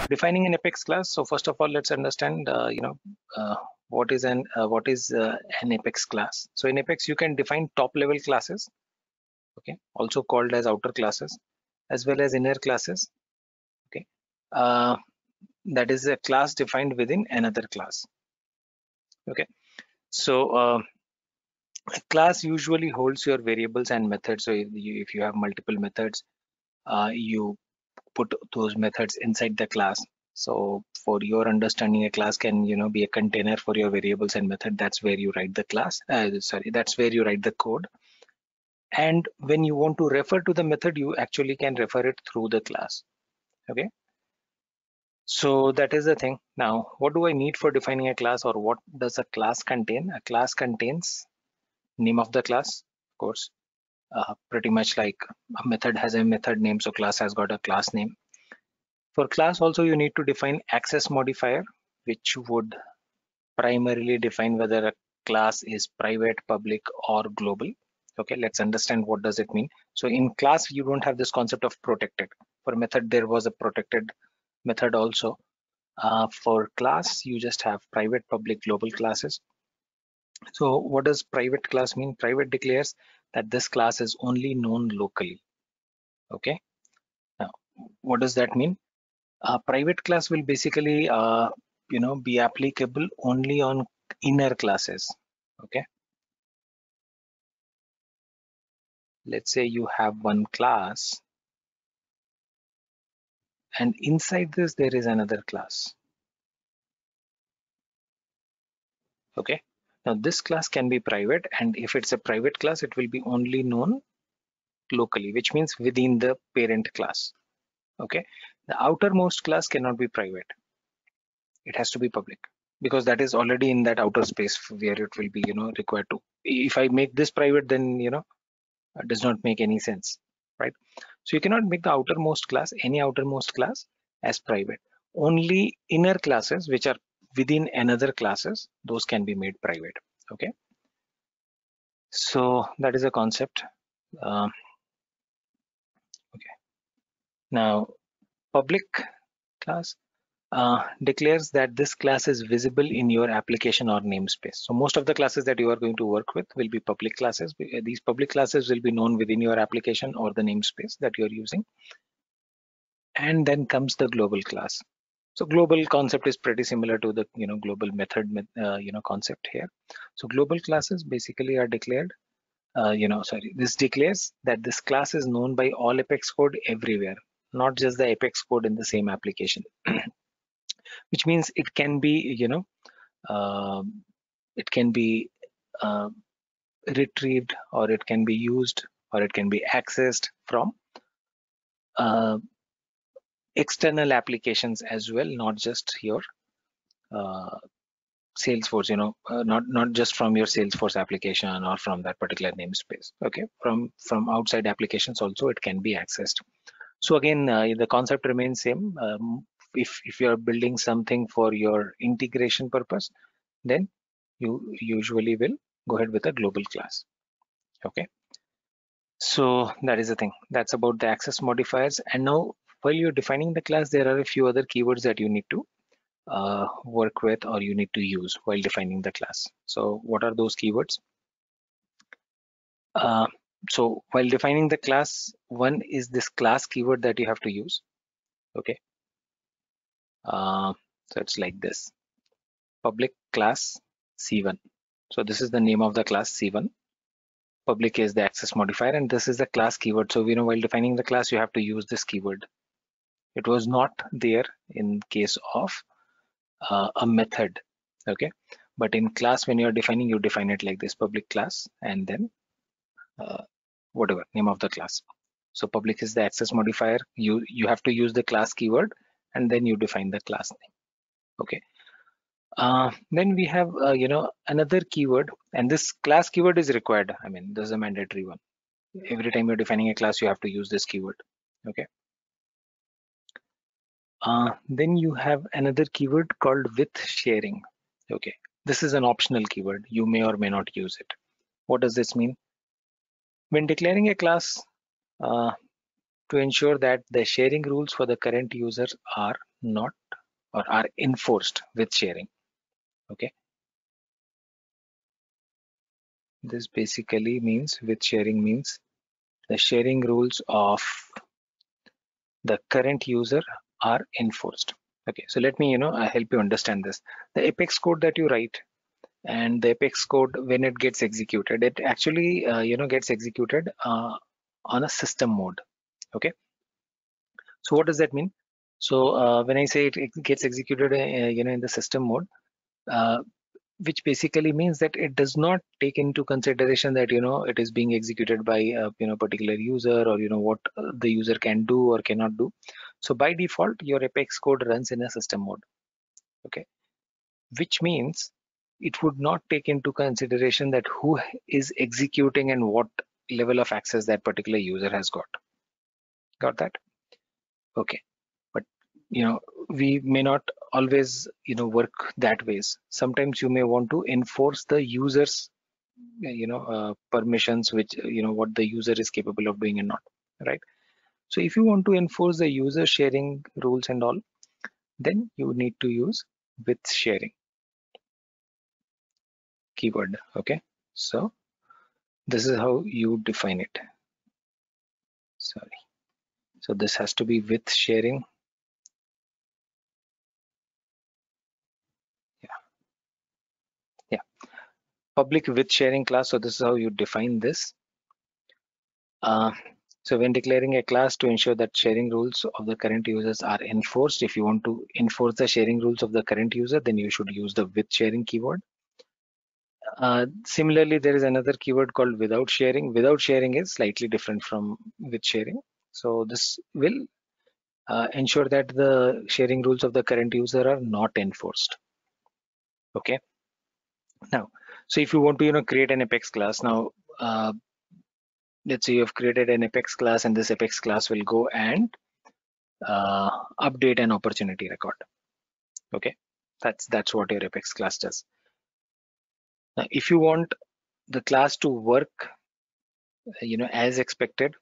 Defining an Apex class. So first of all, let's understand, what is an Apex class. So in Apex, you can define top level classes, okay, also called as outer classes, as well as inner classes, okay. That is a class defined within another class, okay. So a class usually holds your variables and methods. So if you have multiple methods, you put those methods inside the class. So for your understanding, a class can be a container for your variables and method. That's where you write the class. That's where you write the code. And when you want to refer to the method, you actually can refer it through the class. Okay. So that is the thing. Now, what do I need for defining a class, or what does a class contain? A class contains name of the class, of course. Pretty much like a method has a method name, so class has got a class name. For class also, you need to define access modifier, which would primarily define whether a class is private, public, or global. Okay, let's understand what does it mean. So in class, you don't have this concept of protected. For method, there was a protected method also. For class, you just have private, public, global classes. So what does private class mean? Private declares that this class is only known locally. Okay. Now, what does that mean? Private class will basically be applicable only on inner classes. Okay, let's say you have one class and inside this there is another class. Okay, now this class can be private, and if it's a private class, it will be only known locally, which means within the parent class. Okay, the outermost class cannot be private, it has to be public, because that is already in that outer space where it will be required to. If I make this private, then does not make any sense, right? So you cannot make the outermost class, any outermost class, as private. Only inner classes which are within another classes, those can be made private. Okay, so that is a concept. Okay, now public class declares that this class is visible in your application or namespace. So most of the classes that you are going to work with will be public classes. These public classes will be known within your application or the namespace that you're using. And then comes the global class. So global concept is pretty similar to the global method concept here. So global classes basically are declared. This declares that this class is known by all Apex code everywhere, not just the Apex code in the same application. Which means it can be it can be retrieved, or it can be used, or it can be accessed from external applications as well, not just your Salesforce, not just from your Salesforce application or from that particular namespace. Okay, from outside applications also it can be accessed. So again, the concept remains same. If you are building something for your integration purpose, then you usually will go ahead with a global class. Okay, so that is the thing. That's about the access modifiers. And now, while you're defining the class, there are a few other keywords that you need to work with, or you need to use while defining the class. So what are those keywords? So while defining the class, one is this class keyword that you have to use. Okay, so it's like this: public class C1. So this is the name of the class C1. Public is the access modifier, and this is the class keyword. So while defining the class, you have to use this keyword. It was not there in case of a method. Okay, but in class, when you're defining, you define it like this: public class and then whatever name of the class. So public is the access modifier. You have to use the class keyword, and then you define the class name. Okay, then we have another keyword, and this class keyword is required. I mean, this is a mandatory one. Every time you're defining a class, you have to use this keyword. Okay, then you have another keyword called with sharing. Okay, this is an optional keyword. You may or may not use it. What does this mean? When declaring a class, to ensure that the sharing rules for the current users are not or are enforced with sharing. Okay, this basically means with sharing means the sharing rules of the current user are enforced. Okay, so let me help you understand this. The Apex code that you write and the Apex code, when it gets executed, it actually gets executed on a system mode. Okay, so what does that mean? So when I say it gets executed in the system mode, uh, which basically means that it does not take into consideration that it is being executed by a particular user, or what the user can do or cannot do. So by default your Apex code runs in a system mode. Okay, which means it would not take into consideration that who is executing and what level of access that particular user has got that. Okay, but we may not always work that ways. Sometimes you may want to enforce the users permissions, which what the user is capable of doing and not, right? So if you want to enforce the user sharing rules and all, then you need to use with sharing keyword. Okay, so this is how you define it. Sorry, so this has to be with sharing. Yeah, yeah, public with sharing class. So this is how you define this. uh, so when declaring a class, to ensure that sharing rules of the current users are enforced, if you want to enforce the sharing rules of the current user, then you should use the with sharing keyword. Similarly, there is another keyword called without sharing. Without sharing is slightly different from with sharing. So this will ensure that the sharing rules of the current user are not enforced. Okay. Now, so if you want to create an Apex class now, let's say you've created an Apex class, and this Apex class will go and update an opportunity record. Okay, that's what your Apex class does. Now, if you want the class to work, as expected,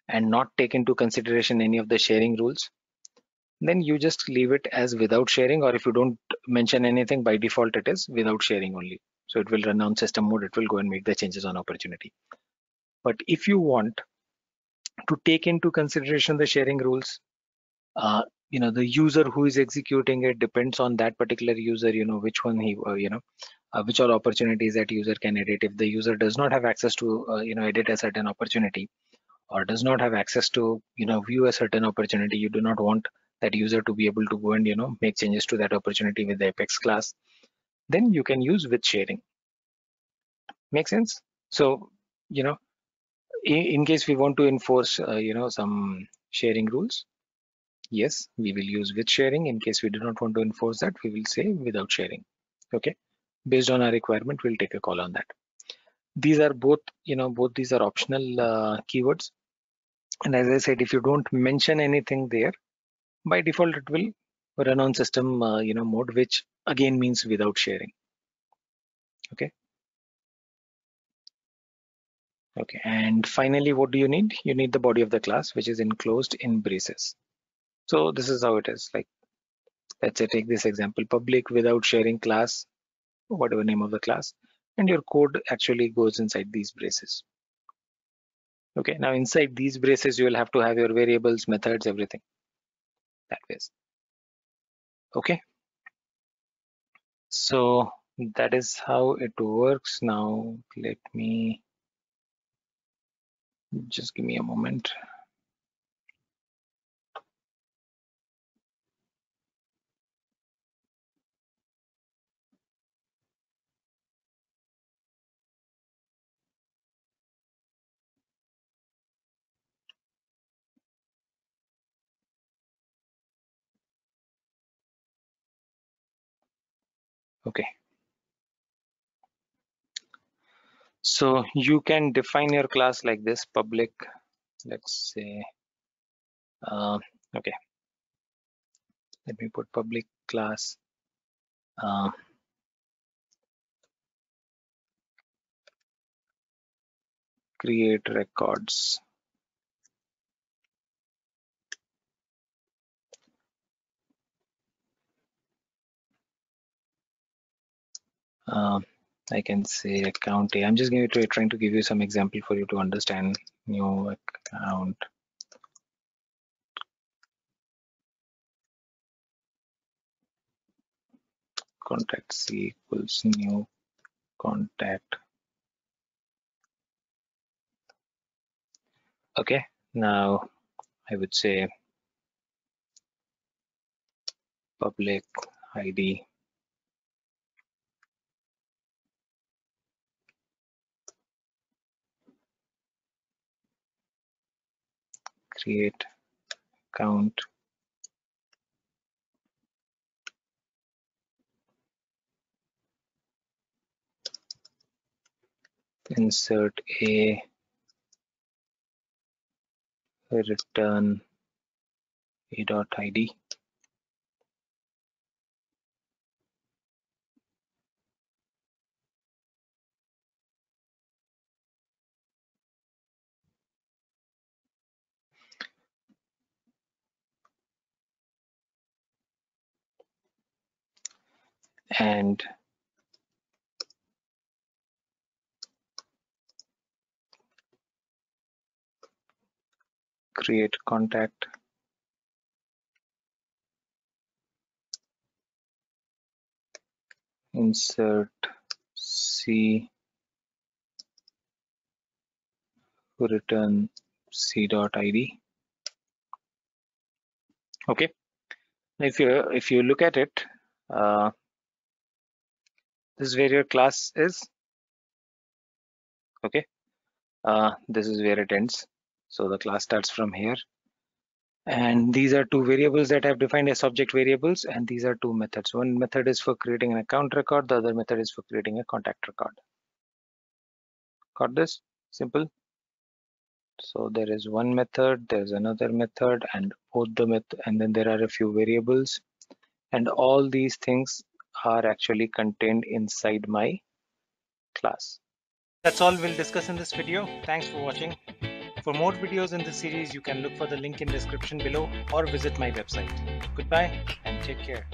and not take into consideration any of the sharing rules, then you just leave it as without sharing, or if you don't mention anything, by default it is without sharing only. So it will run on system mode, it will go and make the changes on opportunity. But if you want to take into consideration the sharing rules, uh, the user who is executing it depends on that particular user, which one he which all opportunities that user can edit. If the user does not have access to edit a certain opportunity, or does not have access to view a certain opportunity, you do not want that user to be able to go and make changes to that opportunity with the Apex class, then you can use with sharing. Make sense? So in case we want to enforce some sharing rules, yes, we will use with sharing. In case we do not want to enforce that, we will say without sharing. Okay, based on our requirement, we'll take a call on that. These are both these are optional keywords, and as I said, if you don't mention anything there, by default it will run on system mode, which again means without sharing. Okay, okay, and finally, what do you need? You need the body of the class, which is enclosed in braces. So this is how it is. Like, let's say take this example: public without sharing class, whatever name of the class, and your code actually goes inside these braces. Okay, now inside these braces you will have to have your variables, methods, everything that ways. Okay, so that is how it works. Now let me just give me a moment. Okay, so you can define your class like this: public, let's say uh, okay, let me put public class uh, create records. I can say account A. I'm just trying to give you some example for you to understand. New account. Contact C equals new contact. Okay, now I would say public ID create account insert a return a.id. and create contact insert C return c.id. Okay, if you look at it, this is where your class is. Okay, this is where it ends. So the class starts from here, and these are two variables that I've defined as subject variables, and these are two methods. One method is for creating an account record, the other method is for creating a contact record. Got this? Simple. So there is one method, there's another method, and both the method, and then there are a few variables, and all these things are actually contained inside my class. That's all we'll discuss in this video. Thanks for watching. For more videos in this series, you can look for the link in description below or visit my website. Goodbye and take care.